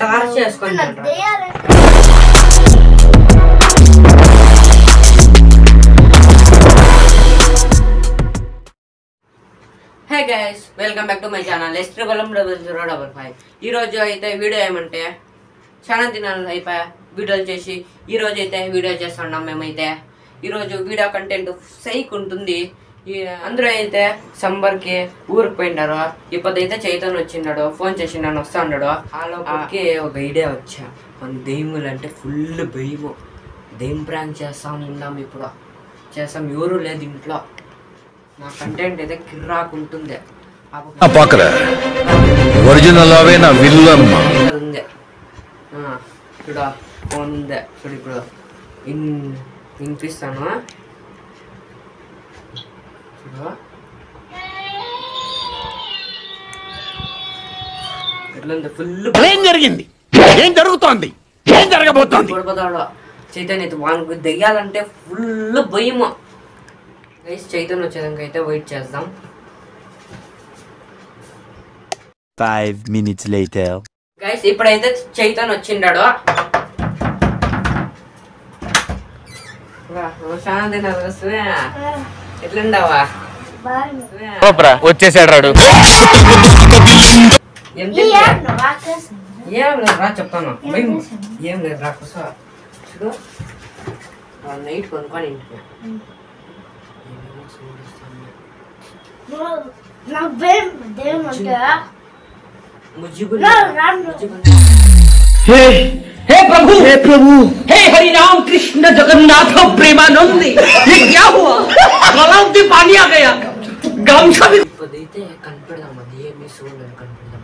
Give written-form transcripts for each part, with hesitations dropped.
Torch చేసుకొని hey guys, welcome back to my channel S0055. ఈరోజు అయితే వీడియో ఏమంటే చాలా దినాలు అయిపోయా వీడియోలు చేసి ఈరోజు అయితే వీడియో చేస్తున్నాం. మేమైతే ఈరోజు వీడియో కంటెంట్ సైక్ ఉంటుంది. అందరూ అయితే సంబర్కి ఊరికి పోయినారు. ఇప్పుడైతే చైతన్య వచ్చిన్నాడు, ఫోన్ చేసి నన్ను వస్తా ఉన్నాడు. వాళ్ళకి ఒక ఐడియా వచ్చా, మన దెయ్యములు అంటే ఫుల్ భయము. దెయ్యం ప్రాంక్ చేస్తాం ఇప్పుడు చేస్తాం, ఎవరు లేదు ఇంట్లో. నా కంటెంట్ అయితే కిర్రాకుంటుంది. ఉంది చూడ ఫోన్ ఉంది చూడు. ఇప్పుడు వినిపిస్తాను చూడు. ఎట్లుంది ఫుల్. ఏం జరిగింది, ఏం జరుగుతోంది, ఏం జరగబోతోంది గొడవదాడు. చైతన్య వాళ్ళకి దెయ్యాలంటే ఫుల్ భయము. చైతన్య వచ్చేదానికి అయితే వెయిట్ చేద్దాం. 5 minutes later. గైస్ ఇప్పుడైతే చైతన్య వచ్చిండాడు. ఎట్లుండవా? వచ్చేసాడు రాడు. ఏం లేదు రా, చెప్తాను. ఏం లేదు రా, కూర్చో. చూడు నైట్ కొనుక్కొని ఇంటికి हे प्रभु, हे प्रभु, हे हरि राम कृष्ण जगन्नाथ प्रेमानंद, ये क्या हुआ? गलाव से पानी आ गया. गमछा भी ఇప్పుడైతే కనిపెడదాం. అది ఏమి చూడలేదు, కనిపెడదాం.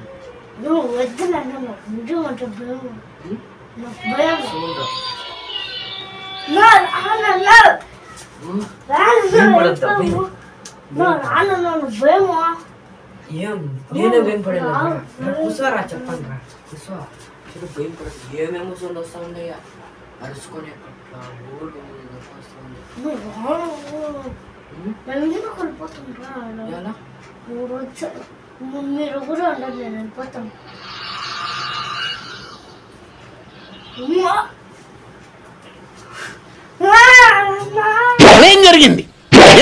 ఏం నేనే భయం పడేలా. కూర్చోరా, చెప్పండి రా, కూర్చో. చూడు భయం పడదు. ఏమేమో చూడండి వస్తా ఉండయా, అరుచుకొని అట్లా ఊరు మీరు కూడా ఉండదు, నేను వెళ్ళిపోతాం. ఏం జరిగింది,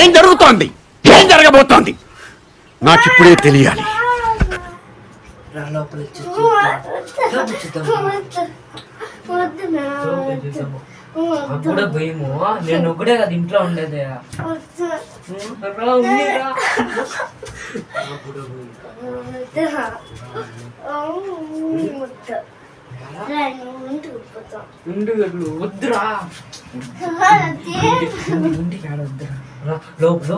ఏం జరుగుతోంది, ఏం జరగబోతోంది నాకు ఇప్పుడే తెలియాలి. లోపల కూడా భయము. నేను ఒకటే కదా ఇంట్లో ఉండేది. వద్దురా, ఇంటికి ఆడ వద్దురా. లోపల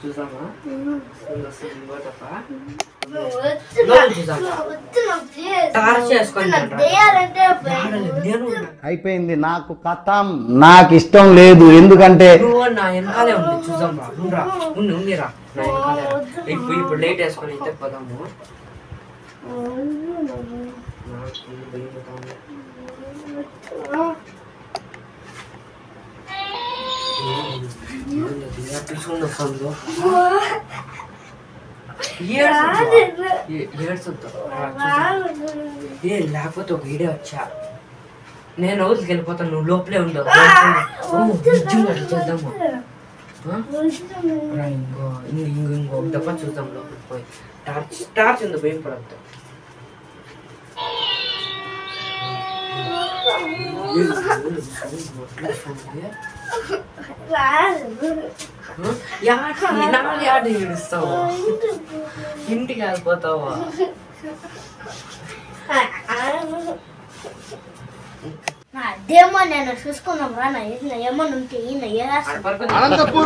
చూసామా అయిపోయింది. నాకు కథం, నాకు ఇష్టం లేదు. ఎందుకంటే నా వెనకాలే ఉంది. చూద్దాం రా, ఉందిరా నా వెనకాలే. ఇప్పుడు లేట్ వేసుకొని అయితే పోదాము. లేకపోతే ఒక ఐడియా వచ్చా. నేను ఊరికి వెళ్ళిపోతాను, నువ్వు లోపలే ఉండవు. చేద్దాము. ఇంకో దప్ప చూద్దాం లోపలికి పోయి. టార్చ్ ఉంది, భయం పడద్దు. ఏడుస్తావా? ఇంటికి వెళ్ళిపోతావా?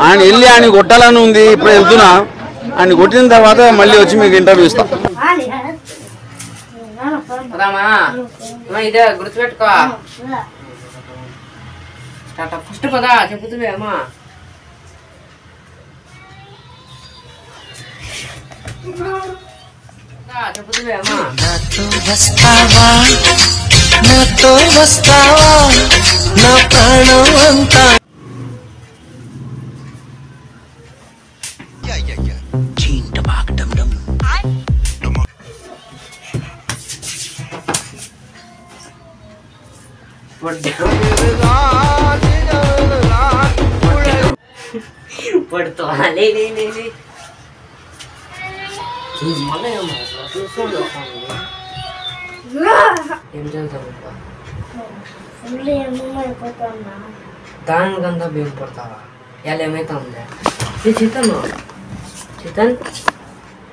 ఆయన వెళ్ళి ఆయన కొట్టాలని ఉంది. ఇప్పుడు వెళ్తున్నా, ఆయన కొట్టిన తర్వాత మళ్ళీ వచ్చి మీకు ఇంటర్వ్యూ ఇస్తా. ఇదే గుర్తుపెట్టుకో. ఫస్ట్ పదా చెప్పుతుంది అమ్మా. చెప్పుతుంది అమ్మా. నాతో వస్తావా నా ప్రాణం అంతా. పడుతూ లే లే లే లే. మళ్ళీ ఏమో చూసుకోండి ఏం చదువుతావు ఫుల్ ఏమేమో అయిపోతున్నా. దానికంతా భయం పడతావా ఎలా ఏమైతే ఉందా ఏ చేతను చేతన్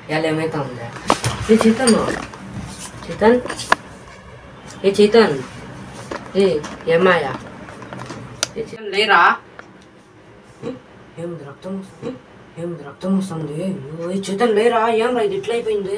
ఎలా ఏమైతే ఉందా ఏ చేతను చేతన్ ఏ చేతన్ ఏ ఏమాయా ఏ చేతన్ లేరా ఏం రక్తం వస్తుంది ఏ చేతన్ లేరా ఏం రా ఇది ఇట్లా అయిపోయింది